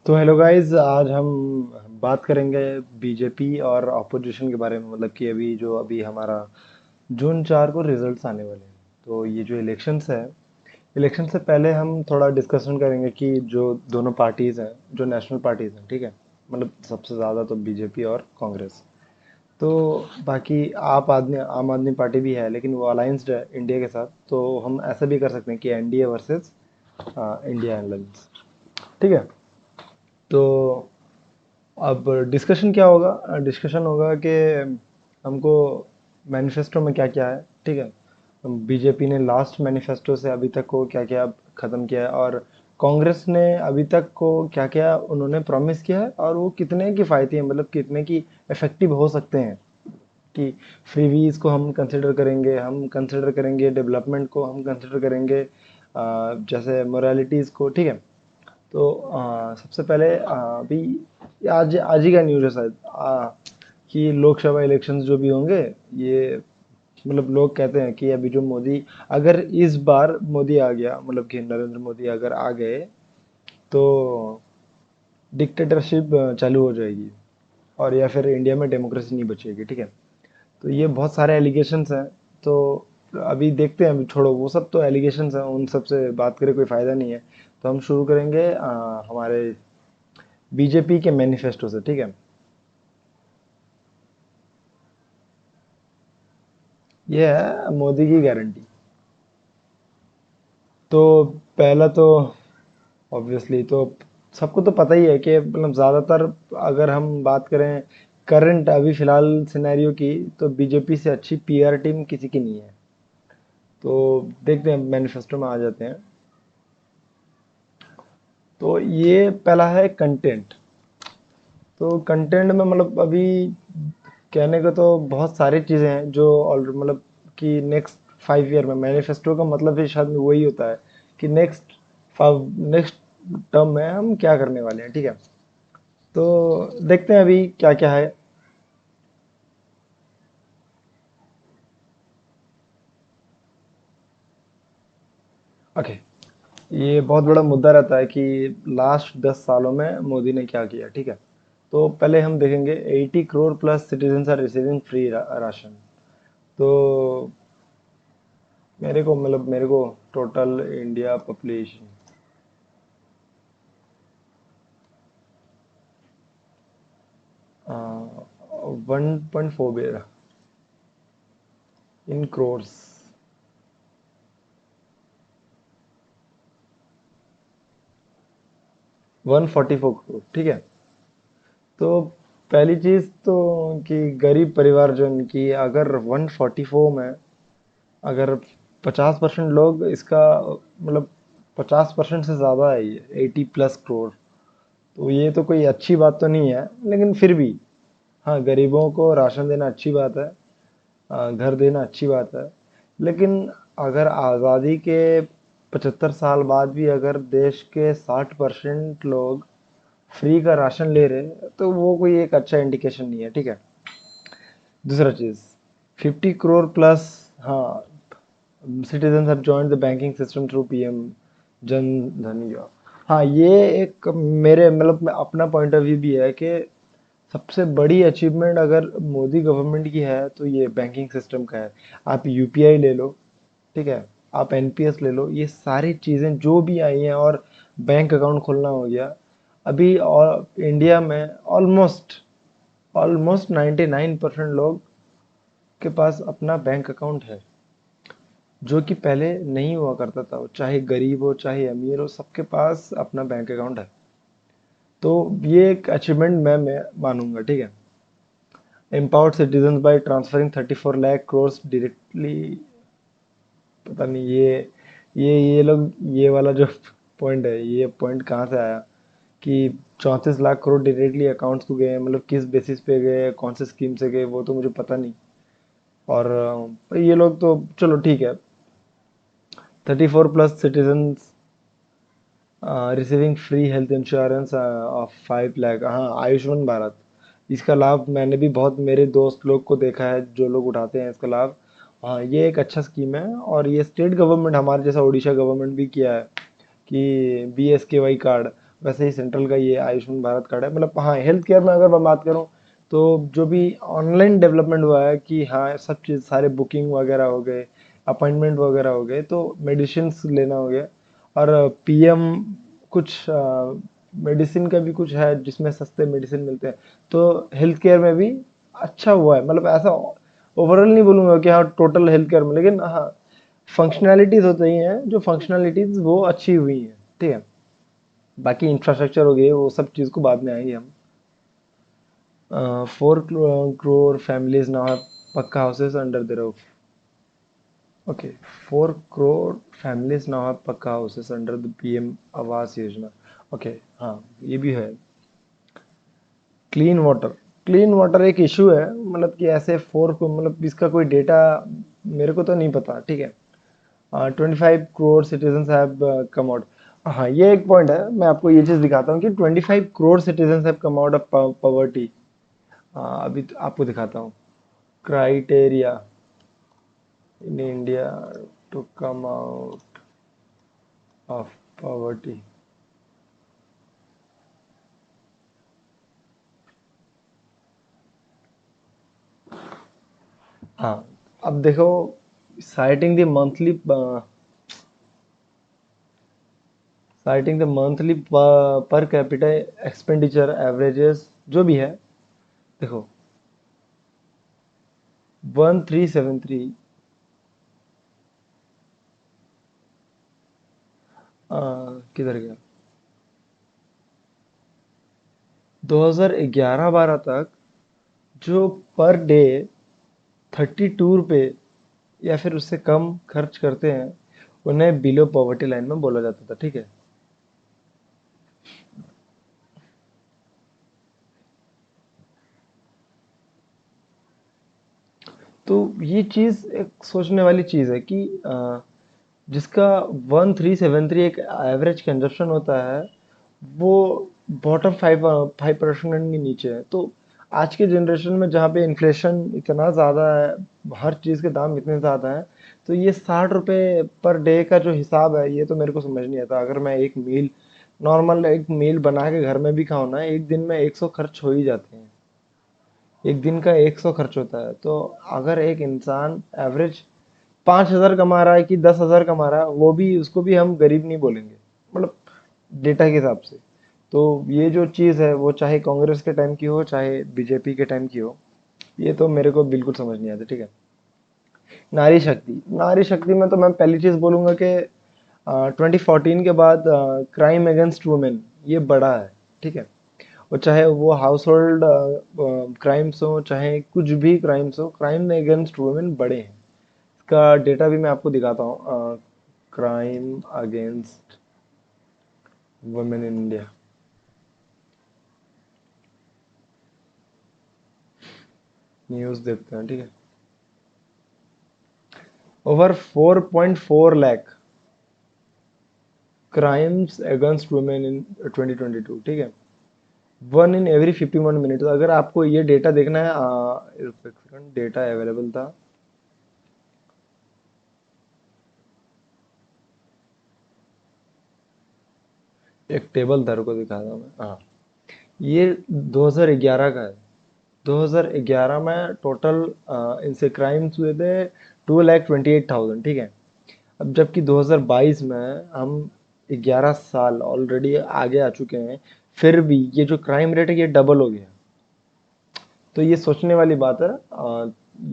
तो hello guys, आज हम बात करेंगे बीजेपी और ऑपोजिशन के बारे में। मतलब कि अभी हमारा जून 4 को रिजल्ट्स आने वाले हैं। तो ये जो इलेक्शंस है, इलेक्शन से पहले हम थोड़ा डिस्कशन करेंगे कि जो दोनों पार्टीज हैं, जो नेशनल पार्टीज हैं, ठीक है। मतलब सबसे ज़्यादा तो बीजेपी और कांग्रेस। तो बाकी आम आदमी पार्टी भी है, लेकिन वो अलायंस्ड है इंडिया के साथ। तो हम ऐसा भी कर सकते हैं कि एनडीए वर्सेस इंडिया अलायंस, ठीक है। तो अब डिस्कशन क्या होगा? डिस्कशन होगा कि हमको मैनिफेस्टो में क्या क्या है, ठीक है। बीजेपी ने लास्ट मैनिफेस्टो से अभी तक को क्या क्या ख़त्म किया है, और कांग्रेस ने अभी तक को क्या क्या उन्होंने प्रॉमिस किया है, और वो कितने किफ़ायती हैं, मतलब कितने की इफ़ेक्टिव हो सकते हैं। कि फ्रीवीज को हम कंसिडर करेंगे, हम कंसिडर करेंगे डेवलपमेंट को, हम कंसिडर करेंगे जैसे मोरालिटीज़ को, ठीक है। तो सबसे पहले अभी आज आज ही का न्यूज़ है शायद, कि लोकसभा इलेक्शंस जो भी होंगे, ये मतलब लोग कहते हैं कि अभी जो मोदी, अगर इस बार मोदी आ गया, मतलब कि नरेंद्र मोदी अगर आ गए, तो डिक्टेटरशिप चालू हो जाएगी, और या फिर इंडिया में डेमोक्रेसी नहीं बचेगी, ठीक है। तो ये बहुत सारे एलिगेशंस हैं। तो अभी देखते हैं, अभी छोड़ो वो सब, तो एलिगेशंस हैं, उन सब से बात करें कोई फ़ायदा नहीं है। तो हम शुरू करेंगे हमारे बीजेपी के मैनिफेस्टो से, ठीक है। ये है मोदी की गारंटी। तो पहला तो ऑब्वियसली तो सबको तो पता ही है कि मतलब ज़्यादातर, अगर हम बात करें करंट अभी फ़िलहाल सिनेरियो की, तो बीजेपी से अच्छी पीआर टीम किसी की नहीं है। तो देखते हैं, मैनिफेस्टो में आ जाते हैं। तो ये पहला है कंटेंट। तो कंटेंट में मतलब अभी कहने को तो बहुत सारी चीज़ें हैं जो ऑलरेडी, मतलब कि नेक्स्ट 5 ईयर में, मैनिफेस्टो का मतलब भी शायद वही होता है कि नेक्स्ट टर्म में हम क्या करने वाले हैं, ठीक है। तो देखते हैं अभी क्या क्या है। ओके, ये बहुत बड़ा मुद्दा रहता है कि लास्ट 10 सालों में मोदी ने क्या किया, ठीक है। तो पहले हम देखेंगे 80 crore plus citizens are receiving free ration. तो मेरे को total India population 1.4 in crores, 144 crore, ठीक है। तो पहली चीज तो कि गरीब परिवारजन की, अगर 144 में अगर 50% लोग इसका, मतलब 50% से ज़्यादा है, ये 80+ करोड़। तो ये तो कोई अच्छी बात तो नहीं है, लेकिन फिर भी हाँ, गरीबों को राशन देना अच्छी बात है, घर देना अच्छी बात है। लेकिन अगर आज़ादी के 75 साल बाद भी अगर देश के 60% लोग फ्री का राशन ले रहे हैं, तो वो कोई एक अच्छा इंडिकेशन नहीं है, ठीक है। दूसरा चीज़, 50 करोड़ प्लस, हाँ, citizens have joined the banking system through PM Jan Dhan योजना। हाँ, ये एक मेरे मतलब अपना पॉइंट ऑफ व्यू भी है कि सबसे बड़ी अचीवमेंट अगर मोदी गवर्नमेंट की है, तो ये बैंकिंग सिस्टम का है। आप यूपीआई ले लो, ठीक है। आप एनपीएस ले लो, ये सारी चीज़ें जो भी आई हैं, और बैंक अकाउंट खोलना हो गया। अभी और इंडिया में ऑलमोस्ट ऑलमोस्ट 99% लोग के पास अपना बैंक अकाउंट है, जो कि पहले नहीं हुआ करता था। वो चाहे गरीब हो चाहे अमीर हो, सबके पास अपना बैंक अकाउंट है। तो ये एक अचीवमेंट मैं मानूंगा, ठीक है। Empowered citizen bye transferring 34 lakh crore directly. पता नहीं ये लोग, ये वाला जो पॉइंट है, ये पॉइंट कहाँ से आया कि 34 लाख करोड़ डायरेक्टली अकाउंट्स को गए? मतलब किस बेसिस पे गए, कौन से स्कीम से गए, वो तो मुझे पता नहीं। और ये लोग तो चलो ठीक है। 34+ citizens receiving free health insurance of 5 lakh, हाँ, आयुष्मान भारत। इसका लाभ मैंने भी बहुत, मेरे दोस्त लोग को देखा है जो लोग उठाते हैं इसका लाभ। हाँ, ये एक अच्छा स्कीम है, और ये स्टेट गवर्नमेंट हमारे जैसा उड़ीसा गवर्नमेंट भी किया है कि BSKY कार्ड, वैसे ही सेंट्रल का ये आयुष्मान भारत कार्ड है। मतलब हाँ, हेल्थ केयर में अगर मैं बात करूँ तो जो भी ऑनलाइन डेवलपमेंट हुआ है कि हाँ, सब चीज़ सारे बुकिंग वगैरह हो गए, अपॉइंटमेंट वगैरह हो गए, तो मेडिसिन लेना हो गया। और पीएम कुछ मेडिसिन का भी कुछ है जिसमें सस्ते मेडिसिन मिलते हैं। तो हेल्थ केयर में भी अच्छा हुआ है। मतलब ऐसा ओवरऑल नहीं बोलूंगा कि हाँ टोटल हेल्थ केयर में, लेकिन हाँ फंक्शनैलिटीज होती हैं, जो फंक्शनैलिटीज वो अच्छी हुई हैं, ठीक है। बाकी इंफ्रास्ट्रक्चर हो गए, वो सब चीज़ को बाद में आएंगे हम। 4 crore families now have पक्का houses under their roof. Okay, 4 crore families now have पक्का houses under the PM Awas Yojana. Okay, हाँ ये भी है। क्लीन वाटर एक इशू है, मतलब कि ऐसे मतलब इसका कोई डेटा मेरे को तो नहीं पता, ठीक है। 25 crore citizens have come out। हाँ, ये एक पॉइंट है, मैं आपको ये चीज़ दिखाता हूँ कि 25 crore citizens have come out of poverty। अभी तो आपको दिखाता हूँ criteria in India to come out of poverty. हाँ, अब देखो, citing the monthly citing the monthly per capita expenditure averages जो भी है, देखो 1373। किधर गया? 2011-12 तक जो पर डे 32 रुपये या फिर उससे कम खर्च करते हैं, उन्हें बिलो पॉवर्टी लाइन में बोला जाता था, ठीक है। तो ये चीज़ एक सोचने वाली चीज़ है कि जिसका 1373 एक एवरेज कंजप्शन होता है, वो बॉटम 5% के नीचे है। तो आज के जनरेशन में जहाँ पे इन्फ्लेशन इतना ज़्यादा है, हर चीज़ के दाम इतने ज़्यादा हैं, तो ये 60 रुपये पर डे का जो हिसाब है, ये तो मेरे को समझ नहीं आता। अगर मैं एक मील नॉर्मल एक मील बना के घर में भी खाऊं ना, एक दिन में 100 खर्च हो ही जाते हैं। एक दिन का 100 खर्च होता है। तो अगर एक इंसान एवरेज 5,000 कमा रहा है कि 10,000 कमा रहा है, वो भी उसको भी हम गरीब नहीं बोलेंगे, मतलब डेटा के हिसाब से। तो ये जो चीज़ है, वो चाहे कांग्रेस के टाइम की हो चाहे बीजेपी के टाइम की हो, ये तो मेरे को बिल्कुल समझ नहीं आता, ठीक है। नारी शक्ति में तो मैं पहली चीज़ बोलूंगा कि 2014 के बाद क्राइम अगेंस्ट वुमेन ये बढ़ा है, ठीक है। और चाहे वो हाउस होल्ड क्राइम्स हो, चाहे कुछ भी क्राइम्स हो, क्राइम अगेंस्ट वुमेन बढ़े हैं। इसका डेटा भी मैं आपको दिखाता हूँ। Crime against women in India. News देखते हैं, ठीक है। Over 4.4 lakh crimes against women in 2022, ठीक है। 1 in every 51 मिनट। अगर आपको ये डेटा देखना है, एक सेकंड, डेटा अवेलेबल था। एक टेबल था, रुको दिखा रहा हूँ मैं। हाँ, ये 2011 का है। 2011 में टोटल इनसे क्राइम्स हुए थे 2,28,000, ठीक है। अब जबकि 2022 में हम 11 साल ऑलरेडी आगे आ चुके हैं, फिर भी ये जो क्राइम रेट है ये डबल हो गया। तो ये सोचने वाली बात है।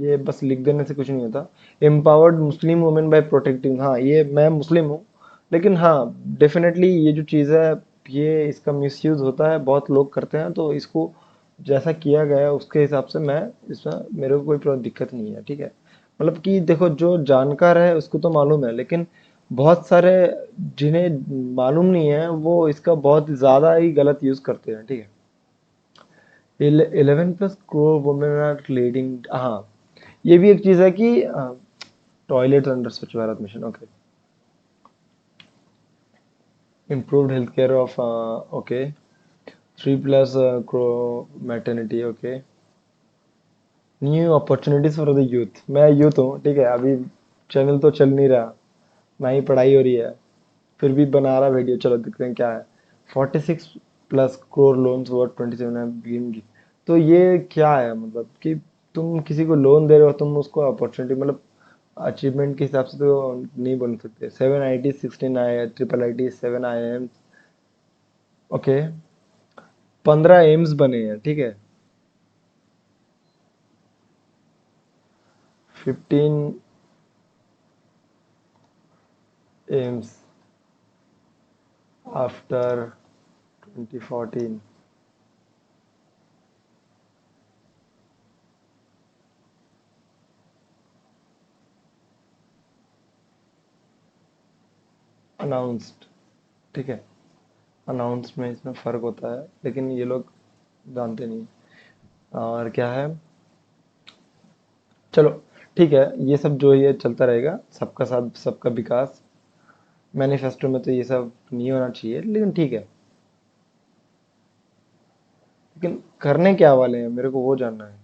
ये बस लिख देने से कुछ नहीं होता। Empowered Muslim women bye protecting, हाँ ये मैं मुस्लिम हूँ, लेकिन हाँ डेफिनेटली ये जो चीज़ है, ये इसका मिसयूज होता है, बहुत लोग करते हैं। तो इसको जैसा किया गया है उसके हिसाब से मैं इसमें मेरे को कोई दिक्कत नहीं है, ठीक है। मतलब कि देखो, जो जानकार है उसको तो मालूम है, लेकिन बहुत सारे जिन्हें मालूम नहीं है वो इसका बहुत ज़्यादा ही गलत यूज़ करते हैं, ठीक है। 11+ crore वुमेन आर लीडिंग, हाँ ये भी एक चीज है कि टॉयलेट अंडर स्वच्छ Bharat mission, okay. Improved health care of, okay. 3+ crore maternity, okay. New opportunities for the youth, मैं यूथ हूँ, ठीक है। अभी चैनल तो चल नहीं रहा, ना ही पढ़ाई हो रही है, फिर भी बना रहा वीडियो, चलो देखते हैं क्या है। 46+ करोड़ लोन्स वर्थ 27 है बीइंग। तो ये क्या है, मतलब कि तुम किसी को लोन दे रहे हो, तुम उसको अपॉर्चुनिटी मतलब अचीवमेंट के हिसाब से तो नहीं बोल सकते। 7 IIT 16 triple IIT 7 IIM, okay, 15 AIIMS बने हैं, ठीक है। 15 एम्स आफ्टर 2014। अनाउंस्ड, ठीक है। अनाउंस में इसमें फ़र्क होता है, लेकिन ये लोग जानते नहीं। और क्या है, चलो ठीक है, ये सब जो ये चलता रहेगा, सबका साथ सबका विकास। मैनिफेस्टो में तो ये सब नहीं होना चाहिए, लेकिन ठीक है। लेकिन करने क्या वाले हैं, मेरे को वो जानना है।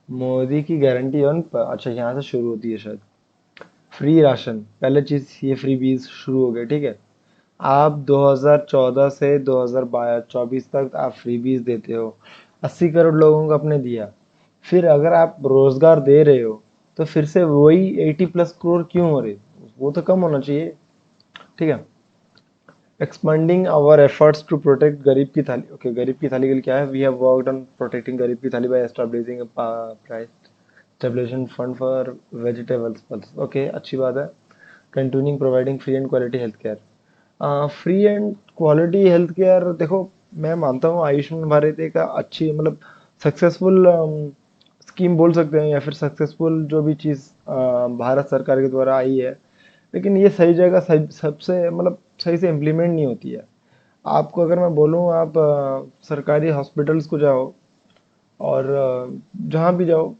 मोदी की गारंटी ऑन, अच्छा यहाँ से शुरू होती है शायद। फ्री राशन, पहले चीज़ ये फ्री बीज शुरू हो गए, ठीक है। आप 2014 से 2024 तक आप फ्रीबीज देते हो, 80 करोड़ लोगों को आपने दिया। फिर अगर आप रोजगार दे रहे हो, तो फिर से वही 80+ करोड़ क्यों हो रहे? वो तो कम होना चाहिए, ठीक है। Expending our efforts to protect गरीब की थाली, ओके, गरीब की थाली के लिए क्या है, we have worked on protecting गरीब की थाली by establishing price stabilisation fund for vegetables pulse, okay, अच्छी बात है। Continuing providing free and quality health care. Free and quality health care, देखो, मैं मानता हूँ आयुष्मान भारत एक अच्छी मतलब सक्सेसफुल स्कीम बोल सकते हैं, या फिर सक्सेसफुल जो भी चीज़ भारत सरकार के द्वारा आई है। लेकिन ये सही जगह सही सबसे मतलब सही से इम्प्लीमेंट नहीं होती है। आपको अगर मैं बोलूँ, आप सरकारी हॉस्पिटल्स को जाओ, और जहाँ भी जाओ,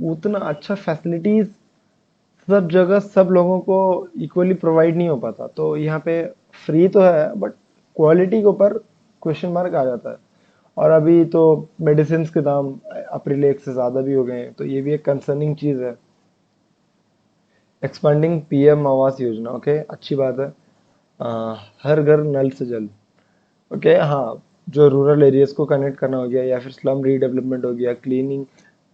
उतना अच्छा फैसिलिटीज़ सब जगह सब लोगों को इक्वली प्रोवाइड नहीं हो पाता। तो यहाँ पे फ्री तो है, बट क्वालिटी के ऊपर क्वेश्चन मार्क आ जाता है। और अभी तो मेडिसिन के दाम अप्रैल 1 से ज़्यादा भी हो गए हैं, तो ये भी एक कंसर्निंग चीज़ है। Expanding PM Awas Yojana, okay, अच्छी बात है। हर घर नल से जल, ओके, हाँ, जो रूरल एरियाज को कनेक्ट करना हो गया, या फिर स्लम रीडेवलपमेंट हो गया, क्लीनिंग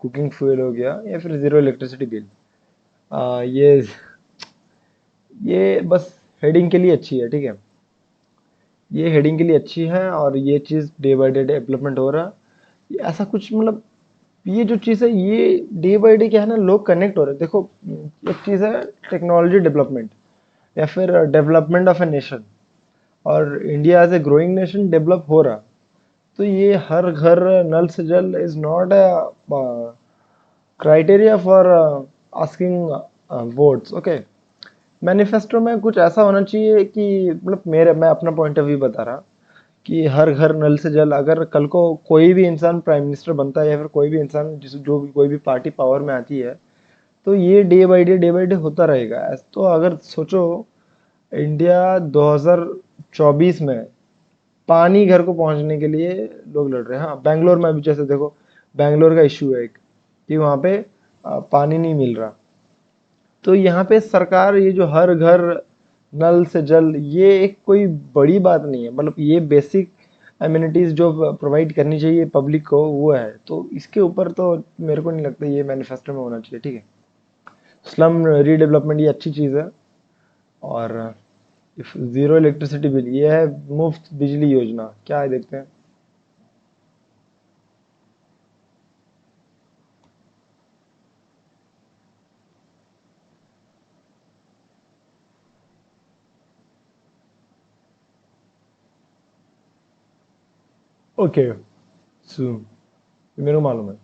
कुकिंग फ्यूल हो गया, या फिर जीरो इलेक्ट्रिसिटी बिल। ये बस हेडिंग के लिए अच्छी है, ठीक है। ये हेडिंग के लिए अच्छी है, और ये चीज़ डे बाय डे डेवलपमेंट हो रहा है। ये ऐसा कुछ मतलब, ये जो चीज़ है ये डे बाय डे क्या है ना, लोग कनेक्ट हो रहे हैं। देखो, एक चीज़ है टेक्नोलॉजी डेवलपमेंट, या फिर डेवलपमेंट ऑफ ए नेशन, और India as a growing nation develop हो रहा। तो ये हर घर नल से जल is not a criteria for asking votes, okay. Manifesto में कुछ ऐसा होना चाहिए कि मतलब मेरे मैं अपना पॉइंट ऑफ व्यू बता रहा, कि हर घर नल से जल। अगर कल को कोई भी इंसान प्राइम मिनिस्टर बनता है, या फिर कोई भी इंसान जिस जो भी कोई भी पार्टी पावर में आती है, तो ये डे बाय डे होता रहेगा। तो अगर सोचो, इंडिया 2024 में पानी घर को पहुंचने के लिए लोग लड़ रहे हैं। हाँ, बैंगलोर में भी जैसे देखो, बैंगलोर का इशू है एक, कि वहाँ पे पानी नहीं मिल रहा। तो यहाँ पे सरकार ये जो हर घर नल से जल, ये एक कोई बड़ी बात नहीं है, मतलब ये बेसिक एमिनिटीज जो प्रोवाइड करनी चाहिए पब्लिक को, वो है। तो इसके ऊपर तो मेरे को नहीं लगता ये मैनिफेस्टो में होना चाहिए, ठीक है। स्लम रीडेवलपमेंट ये अच्छी चीज़ है। और जीरो इलेक्ट्रिसिटी बिल, ये है मुफ्त बिजली योजना, क्या है देखते हैं। ओके, सो मेरे को मालूम है,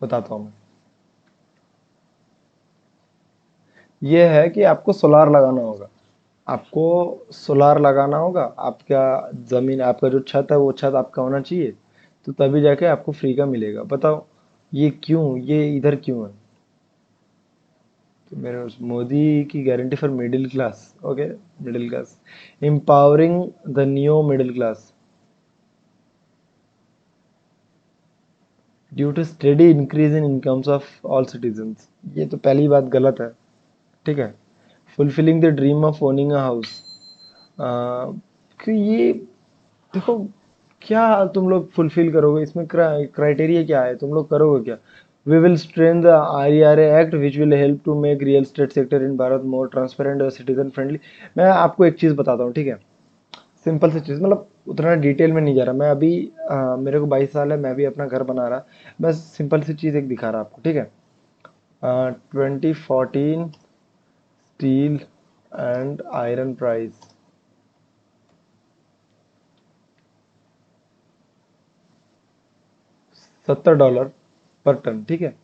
बताता हूँ मैं। ये है कि आपको सोलार लगाना होगा। आपको सोलार लगाना होगा, आपका ज़मीन, आपका जो छत है वो छत आपका होना चाहिए। तो तभी जाके आपको फ्री का मिलेगा। बताओ, ये क्यों, ये इधर क्यों है? तो मेरे मोदी की guarantee for middle class, okay, middle class, empowering the new middle class due to steady increase in incomes of all citizens. ये तो पहली बात गलत है, ठीक है। Fulfilling the dream of owning a house. कि ये देखो, क्या तुम लोग फुलफिल करोगे इसमें? क्राइटेरिया क्या है, तुम लोग करोगे क्या? We will strengthen the RERA act which will help to make real estate sector in Bharat more transparent और सिटीजन फ्रेंडली। मैं आपको एक चीज़ बताता हूँ, ठीक है? सिंपल सी चीज़, मतलब उतना डिटेल में नहीं जा रहा मैं अभी। मेरे को 22 साल है, मैं भी अपना घर बना रहा। मैं सिंपल सी चीज़ एक दिखा रहा आपको, ठीक है? 2014 स्टील एंड आयरन प्राइस, $70 पर टन, ठीक है?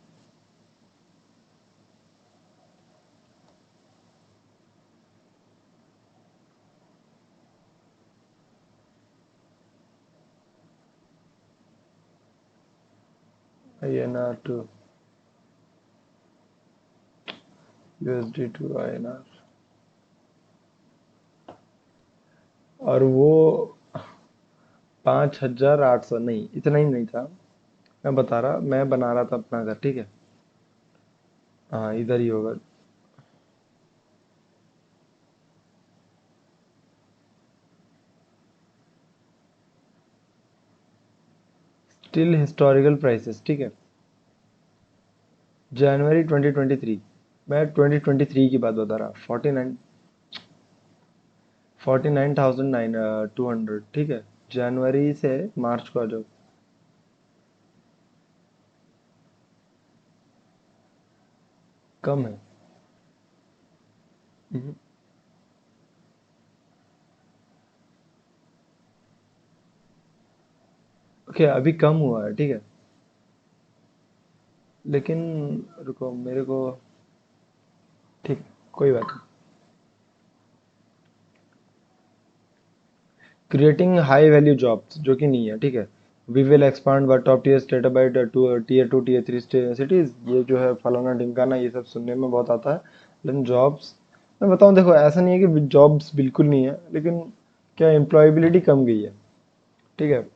INR to USD to INR, और वो 5,800, नहीं इतना ही नहीं था। मैं बता रहा, मैं बना रहा था अपना घर, ठीक है? हाँ, इधर ही होगा। स्टिल हिस्टोरिकल प्राइसेस, ठीक है? जनवरी 2023, मैं 2023 की बात बता रहा। 49,200, ठीक है? जनवरी से मार्च को आ जाओ। कम है। हम्म। ओके, अभी कम हुआ है, ठीक है? लेकिन रुको मेरे को, ठीक है, कोई बात नहीं। क्रिएटिंग हाई वैल्यू जॉब्स, जो कि नहीं है, ठीक है? We will expand by top tier state by tier 2 tier 3 cities, ये जो है फलाना ढिमकाना, ये सब सुनने में बहुत आता है। लेकिन जॉब्स, मैं बताऊं, देखो ऐसा नहीं है कि जॉब्स बिल्कुल नहीं है, लेकिन क्या एम्प्लॉयबिलिटी कम गई है, ठीक है?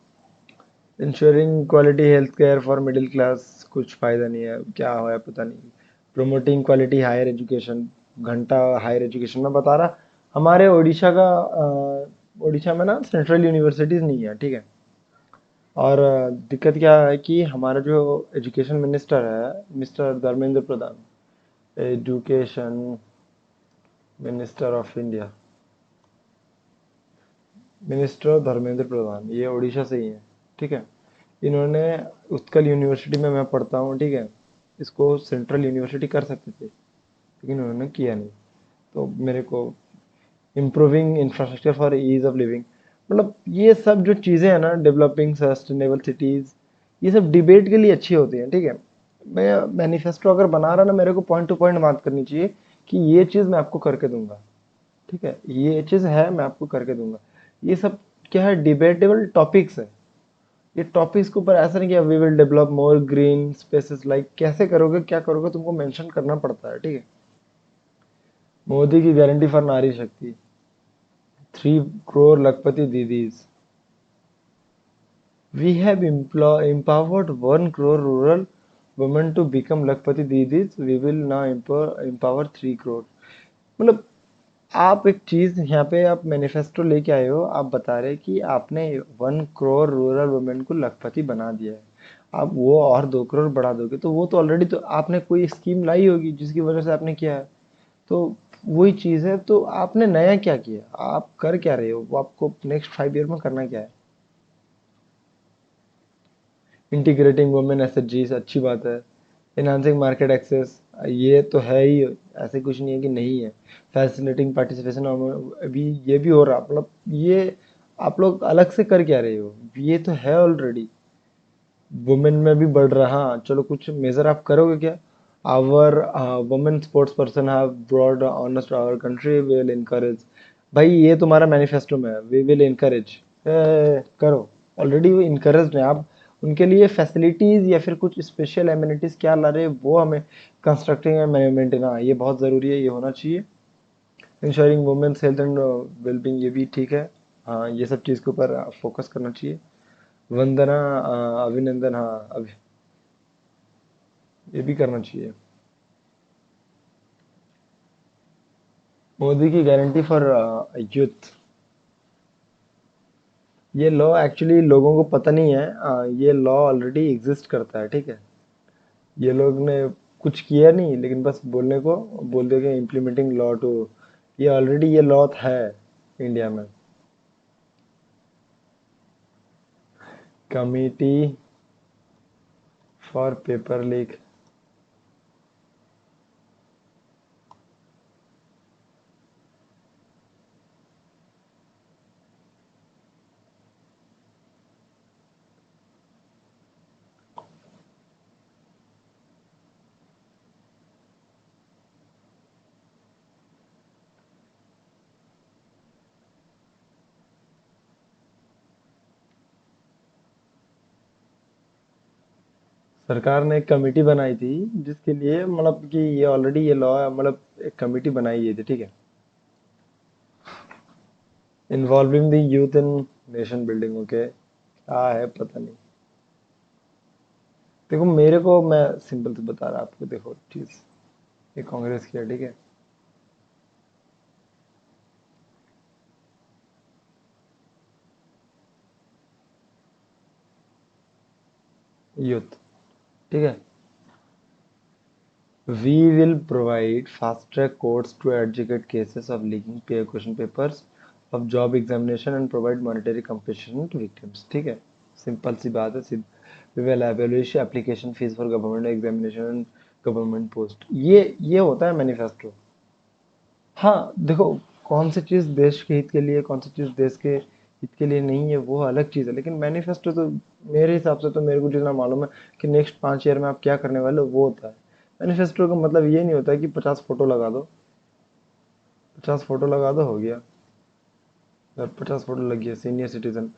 Ensuring quality health care for middle class, कुछ फायदा नहीं है, क्या हुआ है पता नहीं। प्रमोटिंग क्वालिटी हायर एजुकेशन, घंटा हायर एजुकेशन में बता रहा। हमारे उड़ीसा का उड़ीसा में ना सेंट्रल यूनिवर्सिटीज नहीं है, ठीक है? और दिक्कत क्या है कि हमारा जो एजुकेशन मिनिस्टर है, mister Dharmendra Pradhan, education minister of India, minister Dharmendra Pradhan, ये उड़ीसा से ही है, ठीक है? इन्होंने उत्कल यूनिवर्सिटी में मैं पढ़ता हूँ, ठीक है? इसको सेंट्रल यूनिवर्सिटी कर सकते थे, लेकिन उन्होंने किया नहीं। तो मेरे को improving infrastructure for ease of living, मतलब ये सब जो चीज़ें हैं ना, डेवलपिंग सस्टेनेबल सिटीज़, ये सब डिबेट के लिए अच्छी होती हैं, ठीक है? मैं मैनिफेस्टो अगर बना रहा ना, मेरे को पॉइंट टू पॉइंट बात करनी चाहिए कि ये चीज़ मैं आपको करके दूंगा, ठीक है? ये चीज़ है, मैं आपको करके दूंगा। ये सब क्या है, डिबेटेबल टॉपिक्स है। ये टॉपिक्स के ऊपर ऐसा नहीं कि we will develop more green spaces, like कैसे करोगे, क्या करोगे, तुमको मेंशन करना पड़ता है, ठीक है? मोदी की गारंटी फॉर नारी शक्ति, 3 crore Lakhpati Didis, we have empowered 1 crore rural women to become Lakhpati Didis, we will now empower 3 crore। मतलब आप एक चीज यहाँ पे, आप मैनिफेस्टो लेके आए हो, आप बता रहे कि आपने 1 crore रूरल वुमेन को लखपति बना दिया है। आप वो और 2 crore बढ़ा दोगे, तो वो तो ऑलरेडी, तो आपने कोई स्कीम लाई होगी जिसकी वजह से आपने किया है। तो वही चीज है, तो आपने नया क्या किया, आप कर क्या रहे हो, वो आपको नेक्स्ट 5 ईयर में करना क्या है? इंटीग्रेटिंग वुमेन एसएचजीज, अच्छी बात है। एनहांसिंग मार्केट एक्सेस, ये तो है ही, ऐसे कुछ नहीं है कि नहीं है। फैसिलिटिंग पार्टिसिपेशन, अभी ये भी हो रहा, मतलब ये आप लोग अलग से कर क्या रहे हो, ये तो है ऑलरेडी। वुमेन में भी बढ़ रहा, हाँ चलो, कुछ मेजर आप करोगे क्या? Our women sports person have brought honours our country, will encourage. भाई ये तुम्हारा मैनिफेस्टो में है, वी विल इनकरेज, करो। ऑलरेडी वो इनकरेज है, आप उनके लिए फैसिलिटीज या फिर कुछ स्पेशल एमिनिटीज क्या ला रहे हैं, वो हमें कंस्ट्रक्टिंग एंड मेंटेन, हाँ ये बहुत ज़रूरी है, ये होना चाहिए। Ensuring women's health and wellbeing, ये भी ठीक है। हाँ, ये सब चीज़ के ऊपर फोकस करना चाहिए। वंदना, अभिनंदन, हाँ अभी ये भी करना चाहिए। मोदी की गारंटी फॉर यूथ। ये लॉ एक्चुअली लोगों को पता नहीं है, ये लॉ ऑलरेडी एग्जिस्ट करता है, ठीक है। ये लोग ने कुछ किया नहीं, लेकिन बस बोलने को बोल देंगे इम्प्लीमेंटिंग लॉ टू। ये ऑलरेडी ये लॉ है इंडिया में। Committee for paper leak. सरकार ने एक कमेटी बनाई थी जिसके लिए मतलब कि ये ऑलरेडी ये लॉ है, मतलब एक कमेटी बनाई गई थी, ठीक है। Involving the youth in nation building, okay. क्या है पता नहीं। देखो मेरे को, मैं सिंपल से बता रहा आपको, देखो चीज ये कांग्रेस की है, ठीक है। यूथ, ठीक है। We will provide fast-track courts to adjudicate cases of leaking peer question papers of job examination and provide monetary compensation to victims. ठीक है, सिंपल सी बात है। We will abolish application fees for government examination and government post। ये होता है manifesto. हाँ देखो, कौन सी चीज़ देश के हित के लिए, कौन सी चीज़ देश के हित के लिए नहीं है, वो अलग चीज़ है। लेकिन मैनिफेस्टो तो मेरे हिसाब से, तो मेरे को जितना मालूम है कि नेक्स्ट 5 ईयर में आप क्या करने वाले हो, वो होता है। मैनिफेस्टो का मतलब ये नहीं होता है कि 50 फोटो लगा दो, 50 फोटो लगा दो हो गया। अगर 50 फोटो लग गया, सीनियर सिटीजन